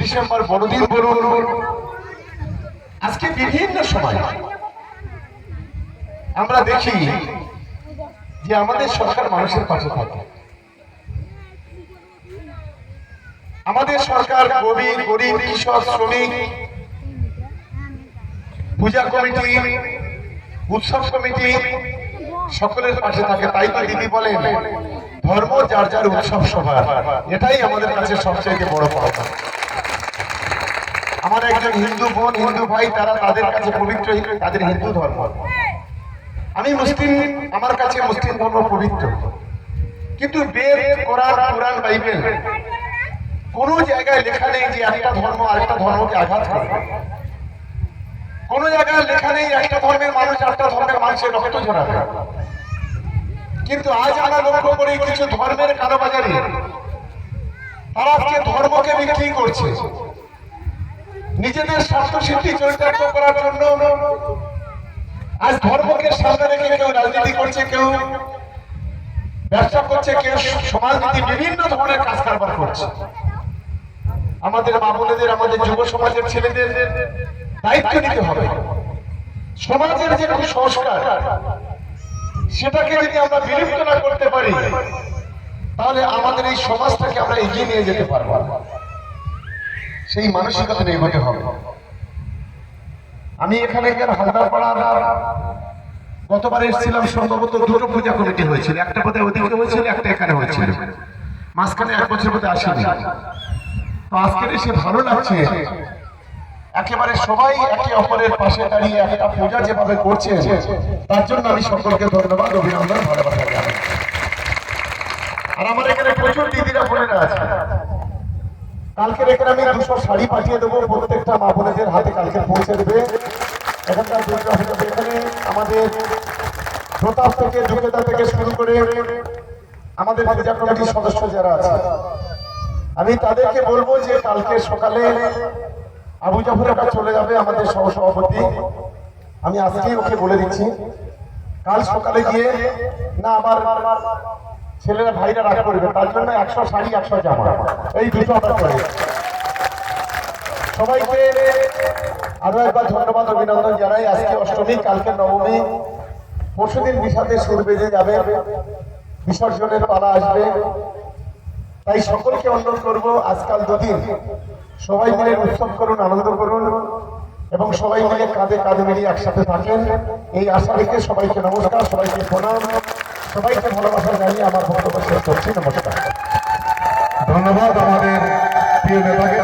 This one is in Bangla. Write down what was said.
ডিসেম্বর বড়দিন বলুন, আজকে বিভিন্ন সময় আমরা দেখি যে আমাদের সরকার মানুষের পাশে থাকে। আমাদের সরকার গরিব কৃষক শ্রমিক পূজা কমিটি উৎসব কমিটি সকলের পাশে থাকে। তাই তো দিদি বলেন ধর্ম যার যার উৎসব সবার, এটাই আমাদের কাছে সবচেয়ে বড় পাওয়া। আমার একজন হিন্দু বোন হিন্দু ভাই, তারা তাদের কাছে পবিত্র তাদের হিন্দু ধর্ম, আমি মুসলিম, আমার কাছে মুসলিম ধর্ম পবিত্র। কিন্তু বেদ কোরআন কুরআন বাইবেল কোন জায়গায় লেখা নেই যে একটা ধর্ম আরেকটা ধর্মকে আঘাত করবে। কোন জায়গায় লেখা নেই একটা ধর্মের মানুষ আরেকটা ধর্মের মানুষের রক্ত ঝরাবে। কিন্তু আজ আমরা লক্ষ্য করি কিছু ধর্মের কালোবাজারি, তারা আজকে ধর্মকে বিক্রি করছে নিজেদের স্বার্থ সিদ্ধি চরিতার্থ করার জন্য। আজ ধর্মকে সামনে রেখে কেউ রাজনীতি করছে, কেউ ব্যবসা করছে, কেউ সমাজনীতি বিভিন্ন ধরনের কাজ কারবার করছে। আমাদের মা বোনেদের, আমাদের যুব সমাজের ছেলেদের দায়িত্ব নিতে হবে। সমাজের যে সংস্কার সেটাকে যদি আমরা বিলুপ্ত না করতে পারি, তাহলে আমাদের এই সমাজটাকে আমরা এগিয়ে নিয়ে যেতে পারবো। সেই মানসিকতা নির্ভর হবে। আমি এখানে হালদারপাড়ার গতবার এসেছিলাম, সম্ভবত দুটো পূজা কমিটি হয়েছিল, একটা বোধহয় ওদিকে হয়েছিল, একটা এখানে হয়েছিল, মাঝখানে এক বছর বোধহয় আসেনি। তো আজকে এসে ভালো লাগছে, একেবারে সবাই একে অপরের পাশে দাঁড়িয়ে একটা পূজা যেভাবে করছে, তার জন্য আমি সকলকে ধন্যবাদ অভিনন্দন ভালোবাসা জানাই। আর আমার এখানে প্রচুর দিদিরা বোনেরা আছে, কালকের এখানে আমি 200 শাড়ি পাঠিয়ে দেবো, প্রত্যেকটা মা বোনেদের হাতে কালকে পৌঁছে দেবে। এখানকার এখানে আমাদের প্রতাপ থেকে যোগ্যতা থেকে শুরু করে আমাদের পূজা কমিটির সদস্য যারা আছে, আমি তাদেরকে বলবো যে কালকে সকালে আবু জাফরের কাছে চলে যাবে আমাদের সহসভাপতি। আমি আজকেই ওকে বলে দিচ্ছি, কাল সকালে গিয়ে না আমার ছেলেরা ভাইরা রাগ করবে, তার জন্য 100 শাড়ি 100 জামা, এই দুটো আমরা করে সবাইকে আরো একবার ধন্যবাদ অভিনন্দন জানাই। আজকে অষ্টমী, কালকে নবমী, পরশুদিন বিশাতে সুর বেজে যাবে, বিসর্জনের পালা আসবে। তাই সকলকে অনুরোধ করবো আজকাল দুদিন সবাই মিলে উৎসব করুন, আনন্দ করুন এবং সবাই মিলে কাঁধে কাঁধে মিলিয়ে একসাথে থাকেন, এই আশা রেখে সবাইকে নমস্কার, সবাইকে প্রণাম, সবাইকে ভালোবাসা জানিয়ে আমার বক্তব্য শেষ করছি। নমস্কার, ধন্যবাদ আমাদের প্রিয় নেতাকে।